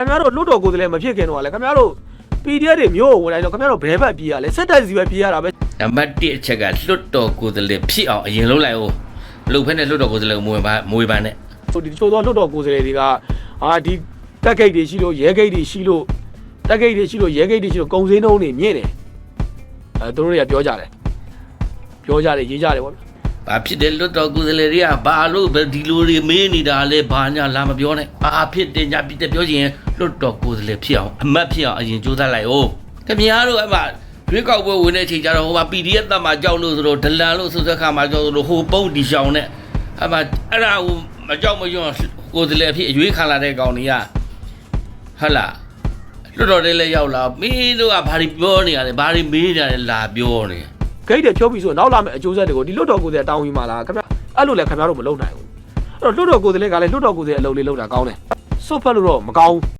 ခင်ဗျားတို့လွတ်တော်ကိုယ်စားလှယ်မဖြစ်ခင်တော့လေခင်ဗျားတို့ PDF တွေမျိုးဝင်လိုက်တော့ခင်ဗျားတို့ဘဲဘက်ပြေးရလဲစစ်တပ်စီပဲပြေးရတာပဲနံပါတ်1အချက်ကလွတ်တော်ကိုယ်စားလှယ်ဖြစ်အောင်အရင်လုံးလိုက်အောင်လုံဖက်နဲ့လွတ်တော်ကိုယ်စားလှယ်မွေပန်းနဲ့ဒီချိုးသောလွတ်တော်ကိုယ်စားလှယ်တွေကဒီတက်ဂိတ်တွေရှိလို့ရဲဂိတ်တွေရှိလို့တက်ဂိတ်တွေရှိလို့ရဲဂိတ်တွေရှိလို့ကုန်စည်နှုန်းတွေမြင့်တယ်သူတို့တွေကပြောကြတယ်ရေးကြတယ်ပေါ့ဘာဖြစ်တယ်လွတ်တော်ကိုယ်စားလှယ်တွေကဘာလို့ဒီလိုတွေမေးနေတာလဲဘာညာလာမပြောနဲ့ဘာဖြစ်တယ်ညာဖြစ်တယ်ပြောချင်ရင်လွတ်တော်ကိုယ်စားလှယ်ဖြစ်အောင်အမတ်ဖြစ်အောင်အရင်ကြိုးစားလိုက်အောင်ခင်ဗျားတို့အမရွေးကောက်ပွဲဝင်တဲ့အချိန်ကျတော့ဟိုမှာ PDF တက်မှာကြောက်လို့ဆိုတော့ဒလန်လို့ဆိုတဲ့ခါမှာကြောက်လို့ဟိုပုံးဒီရှောင်းနဲ့အမအဲ့ဒါဟိုမကြောက်မရွံ့ကိုယ်စားလှယ်ဖြစ်အရွေးခံလာတဲ့ကောင်တွေကဟုတ်လားလွတ်တော်တွေလည်းရောက်လာမင်းတို့ကဘာတွေပြောနေရလဲဘာတွေမေးနေရလဲလာပြောနေဂိတ်တွေဖြုတ်ပြီးဆိုနောက်လာမယ့်အကျိုးဆက်တွေကိုဒီလွတ်တော်ကိုယ်စားလှယ်တောင်းပြီးမှလားခင်ဗျအဲ့လိုလည်းခင်ဗျားတို့မလုပ်နိုင်ဘူးအဲ့တော့လွတ်တော်ကိုယ်စားလှယ်ကလည်းလွတ်တော်ကိုယ်စားလှယ်အလုပ်လေးလုပ်တာကောင်းတယ်စွတ်ဖက်လို့တော့မကောင်းဘူး